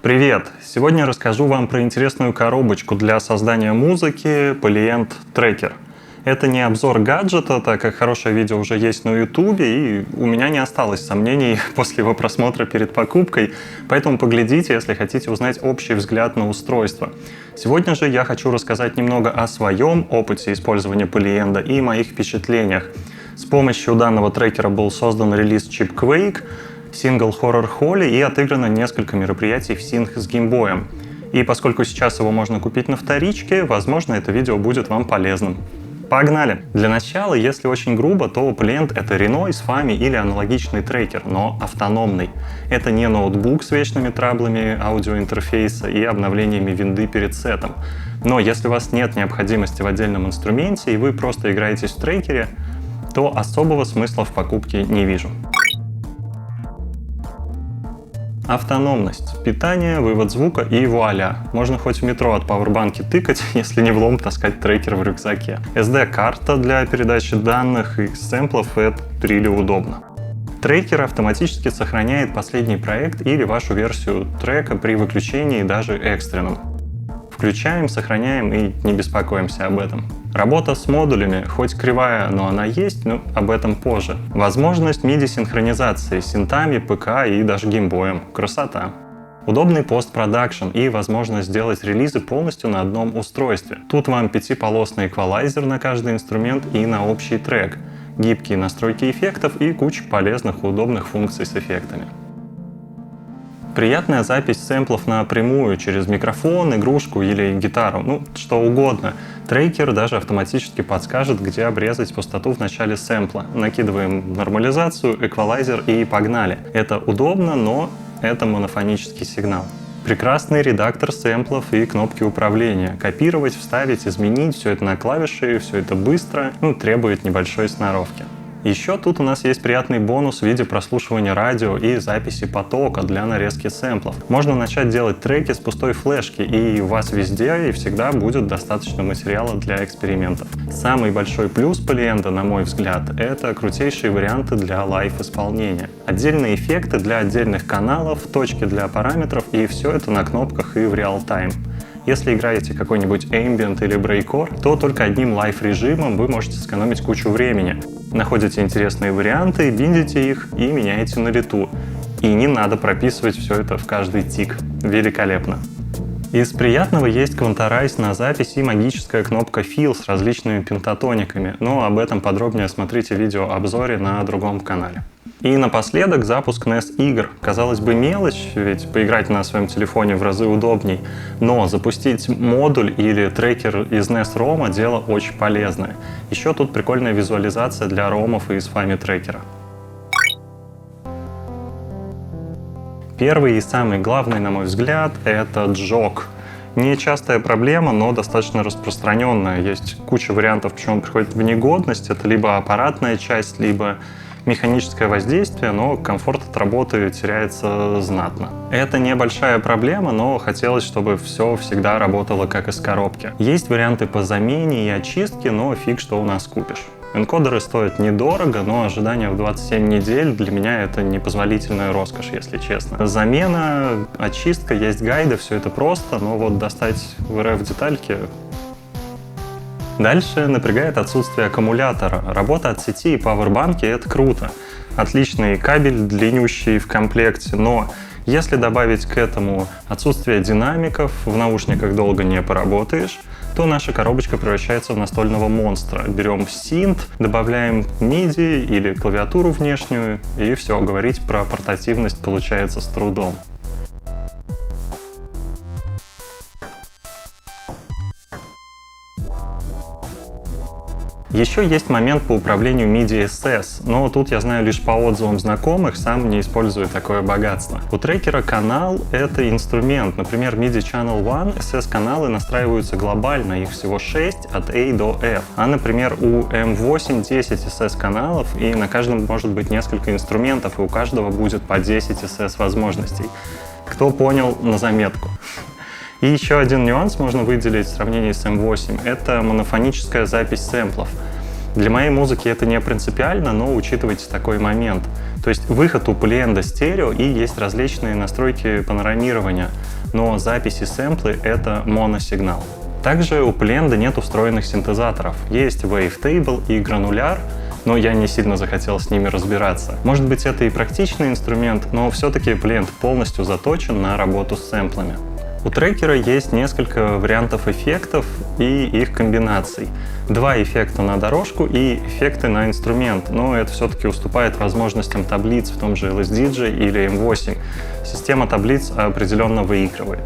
Привет! Сегодня расскажу вам про интересную коробочку для создания музыки Polyend Tracker. Это не обзор гаджета, так как хорошее видео уже есть на YouTube, и у меня не осталось сомнений после его просмотра перед покупкой, поэтому поглядите, если хотите узнать общий взгляд на устройство. Сегодня же я хочу рассказать немного о своем опыте использования Polyend и моих впечатлениях. С помощью данного трекера был создан релиз Cheap Quake, сингл Horror Holy и отыграно несколько мероприятий в синх с геймбоем. И поскольку сейчас его можно купить на вторичке, возможно, это видео будет вам полезным. Погнали! Для начала, если очень грубо, то Polyend — это Reno, SFAMI или аналогичный трекер, но автономный. Это не ноутбук с вечными траблами аудиоинтерфейса и обновлениями винды перед сетом. Но если у вас нет необходимости в отдельном инструменте и вы просто играетесь в трекере, то особого смысла в покупке не вижу. Автономность, питание, вывод звука и вуаля. Можно хоть в метро от пауэрбанки тыкать, если не влом таскать трекер в рюкзаке. SD-карта для передачи данных и сэмплов — это really удобно. Трекер автоматически сохраняет последний проект или вашу версию трека при выключении даже экстренном. Включаем, сохраняем и не беспокоимся об этом. Работа с модулями, хоть кривая, но она есть, но об этом позже. Возможность MIDI-синхронизации с синтами, ПК и даже геймбоем. Красота. Удобный постпродакшн и возможность сделать релизы полностью на одном устройстве. Тут вам 5-полосный эквалайзер на каждый инструмент и на общий трек, гибкие настройки эффектов и куча полезных и удобных функций с эффектами. Приятная запись сэмплов напрямую через микрофон, игрушку или гитару, что угодно. Трекер даже автоматически подскажет, где обрезать пустоту в начале сэмпла. Накидываем нормализацию, эквалайзер и погнали. Это удобно, но это монофонический сигнал. Прекрасный редактор сэмплов и кнопки управления. Копировать, вставить, изменить — все это на клавиши, все это быстро, требует небольшой сноровки. Еще тут у нас есть приятный бонус в виде прослушивания радио и записи потока для нарезки сэмплов. Можно начать делать треки с пустой флешки, и у вас везде и всегда будет достаточно материала для экспериментов. Самый большой плюс Polyend, на мой взгляд, это крутейшие варианты для лайв-исполнения. Отдельные эффекты для отдельных каналов, точки для параметров, и все это на кнопках и в реал-тайм. Если играете какой-нибудь ambient или breakcore, то только одним лайв-режимом вы можете сэкономить кучу времени. Находите интересные варианты, биндите их и меняете на лету. И не надо прописывать все это в каждый тик. Великолепно. Из приятного есть Quantize на запись и магическая кнопка Fill с различными пентатониками, но об этом подробнее смотрите в видеообзоре на другом канале. И напоследок запуск NES игр. Казалось бы, мелочь, ведь поиграть на своем телефоне в разы удобней, но запустить модуль или трекер из NES ROM — дело очень полезное. Еще тут прикольная визуализация для ромов и SFAMI трекера. Первый и самый главный, на мой взгляд, это джок. Нечастая проблема, но достаточно распространенная. Есть куча вариантов, почему он приходит в негодность. Это либо аппаратная часть, либо механическое воздействие, но комфорт от работы теряется знатно. Это небольшая проблема, но хотелось, чтобы все всегда работало как из коробки. Есть варианты по замене и очистке, но фиг что у нас купишь. Энкодеры стоят недорого, но ожидание в 27 недель для меня это непозволительная роскошь, если честно. Замена, очистка, есть гайды, все это просто, но вот достать в РФ детальки. Дальше напрягает отсутствие аккумулятора. Работа от сети и пауэрбанки — это круто. Отличный кабель, длиннющий в комплекте, но если добавить к этому отсутствие динамиков, в наушниках долго не поработаешь, то наша коробочка превращается в настольного монстра. Берем синт, добавляем MIDI или клавиатуру внешнюю, и все, говорить про портативность получается с трудом. Еще есть момент по управлению MIDI SS, но тут я знаю лишь по отзывам знакомых, сам не использую такое богатство. У трекера канал — это инструмент. Например, MIDI Channel One SS-каналы настраиваются глобально, их всего 6 от A до F. А, например, у M8 10 SS-каналов, и на каждом может быть несколько инструментов, и у каждого будет по 10 SS-возможностей. Кто понял, на заметку. И еще один нюанс можно выделить в сравнении с M8 — это монофоническая запись сэмплов. Для моей музыки это не принципиально, но учитывайте такой момент. То есть выход у Polyend стерео и есть различные настройки панорамирования, но записи сэмплы — это моносигнал. Также у Polyend нет встроенных синтезаторов. Есть Wavetable и Granular, но я не сильно захотел с ними разбираться. Может быть, это и практичный инструмент, но все-таки Polyend полностью заточен на работу с сэмплами. У трекера есть несколько вариантов эффектов и их комбинаций. 2 эффекта на дорожку и эффекты на инструмент, но это все-таки уступает возможностям таблиц в том же LSDJ или M8. Система таблиц определенно выигрывает.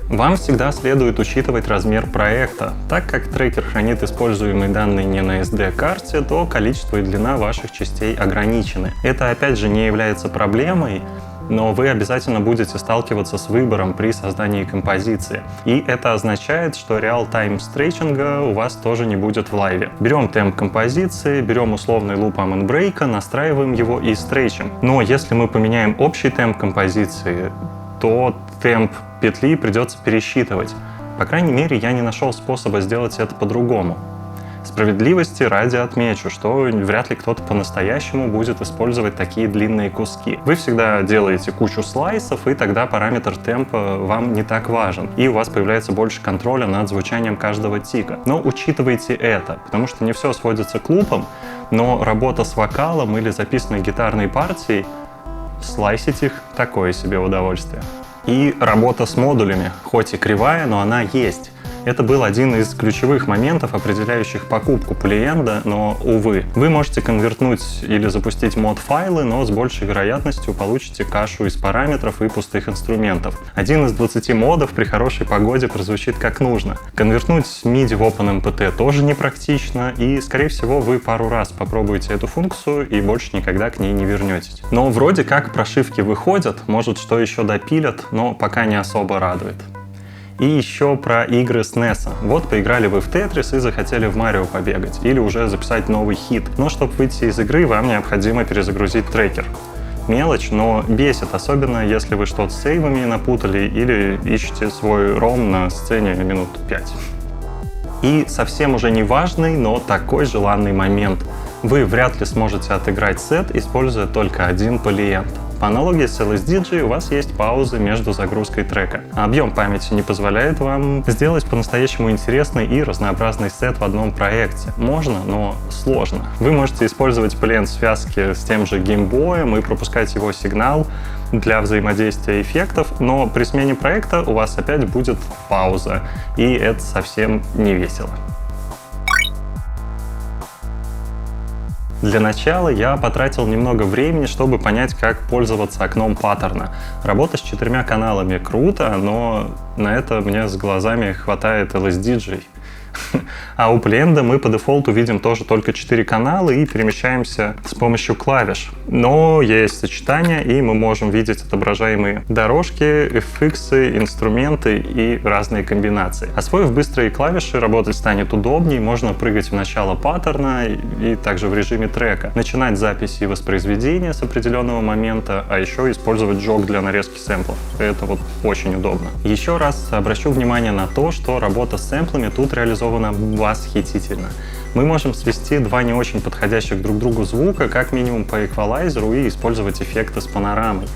Вам всегда следует учитывать размер проекта. Так как трекер хранит используемые данные не на SD-карте, то количество и длина ваших частей ограничены. Это опять же не является проблемой, но вы обязательно будете сталкиваться с выбором при создании композиции. И это означает, что реал-тайм стретчинга у вас тоже не будет в лайве. Берем темп композиции, берем условный луп Amen Break, настраиваем его и стрейчим. Но если мы поменяем общий темп композиции, то темп петли придется пересчитывать. По крайней мере, я не нашел способа сделать это по-другому. Справедливости ради отмечу, что вряд ли кто-то по-настоящему будет использовать такие длинные куски. Вы всегда делаете кучу слайсов, и тогда параметр темпа вам не так важен, и у вас появляется больше контроля над звучанием каждого тика. Но учитывайте это, потому что не все сводится к лупам, но работа с вокалом или записанной гитарной партией, слайсить их — такое себе удовольствие. И работа с модулями, хоть и кривая, но она есть. Это был один из ключевых моментов, определяющих покупку Polyend, но, увы. Вы можете конвертнуть или запустить мод-файлы, но с большей вероятностью получите кашу из параметров и пустых инструментов. Один из 20 модов при хорошей погоде прозвучит как нужно. Конвертнуть MIDI в OpenMPT тоже непрактично, и, скорее всего, вы пару раз попробуете эту функцию и больше никогда к ней не вернетесь. Но вроде как прошивки выходят, может, что еще допилят, но пока не особо радует. И еще про игры с NES. Вот поиграли вы в Tetris и захотели в Марио побегать, или уже записать новый хит. Но чтобы выйти из игры, вам необходимо перезагрузить трекер. Мелочь, но бесит, особенно если вы что-то с сейвами напутали или ищете свой ROM на сцене минут 5. И совсем уже не важный, но такой желанный момент. Вы вряд ли сможете отыграть сет, используя только один Polyend. По аналогии с LSDJ у вас есть паузы между загрузкой трека. Объем памяти не позволяет вам сделать по-настоящему интересный и разнообразный сет в одном проекте. Можно, но сложно. Вы можете использовать Polyend в связке с тем же геймбоем и пропускать его сигнал для взаимодействия эффектов, но при смене проекта у вас опять будет пауза, и это совсем не весело. Для начала я потратил немного времени, чтобы понять, как пользоваться окном паттерна. Работа с 4 каналами круто, но на это мне с глазами хватает LSDJ. А у Polyend мы по дефолту видим тоже только 4 канала и перемещаемся с помощью клавиш. Но есть сочетания, и мы можем видеть отображаемые дорожки, FX, инструменты и разные комбинации. Освоив быстрые клавиши, работать станет удобнее, можно прыгать в начало паттерна и также в режиме трека. Начинать записи и воспроизведение с определенного момента, а еще использовать джог для нарезки сэмплов. Это вот очень удобно. Еще раз обращу внимание на то, что работа с сэмплами тут реализована восхитительно. Мы можем свести 2 не очень подходящих друг другу звука, как минимум по эквалайзеру, и использовать эффекты с панорамой.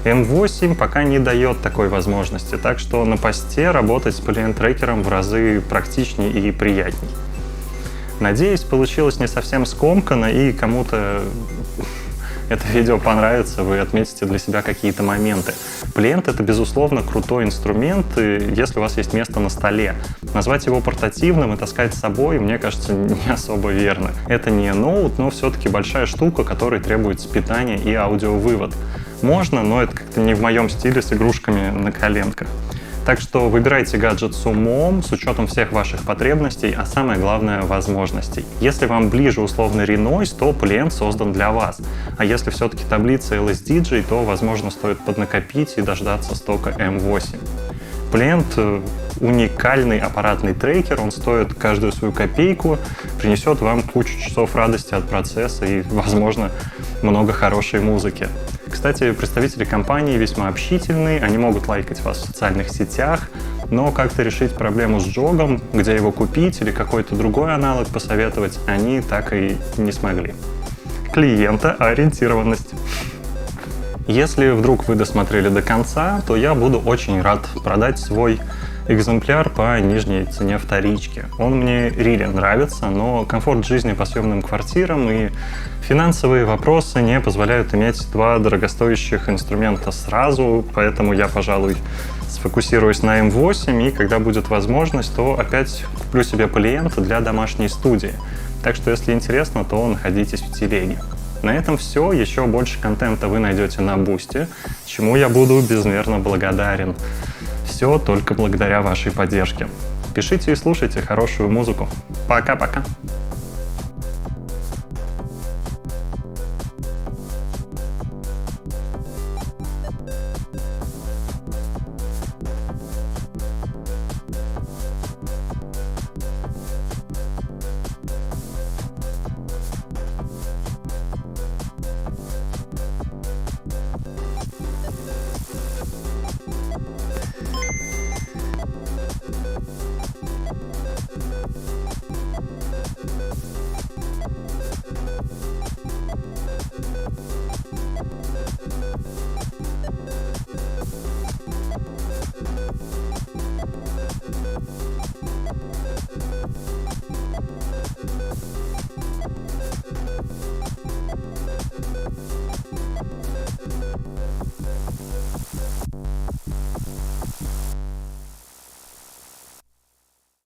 M8 пока не дает такой возможности, так что на посте работать с Polyend трекером в разы практичнее и приятней. Надеюсь, получилось не совсем скомканно, и кому-то это видео понравится, вы отметите для себя какие-то моменты. Polyend — это, безусловно, крутой инструмент, если у вас есть место на столе. Назвать его портативным и таскать с собой, мне кажется, не особо верно. Это не ноут, но все-таки большая штука, которой требуется питание и аудиовывод. Можно, но это как-то не в моем стиле с игрушками на коленках. Так что выбирайте гаджет с умом, с учетом всех ваших потребностей, а самое главное — возможностей. Если вам ближе условный Renoise, то Polyend создан для вас. А если все-таки таблица LSDJ, то, возможно, стоит поднакопить и дождаться стока M8. Polyend — уникальный аппаратный трекер, он стоит каждую свою копейку, принесет вам кучу часов радости от процесса и, возможно, много хорошей музыки. Кстати, представители компании весьма общительные, они могут лайкать вас в социальных сетях, но как-то решить проблему с джогом, где его купить или какой-то другой аналог посоветовать, они так и не смогли. Клиентоориентированность. Если вдруг вы досмотрели до конца, то я буду очень рад продать свой экземпляр по нижней цене вторички. Он мне really нравится, но комфорт жизни по съемным квартирам и финансовые вопросы не позволяют иметь два дорогостоящих инструмента сразу, поэтому я, пожалуй, сфокусируюсь на М8, и когда будет возможность, то опять куплю себе полиента для домашней студии. Так что, если интересно, то находитесь в телеге. На этом все. Еще больше контента вы найдете на Boosty, чему я буду безмерно благодарен. Все только благодаря вашей поддержке. Пишите и слушайте хорошую музыку. Пока-пока.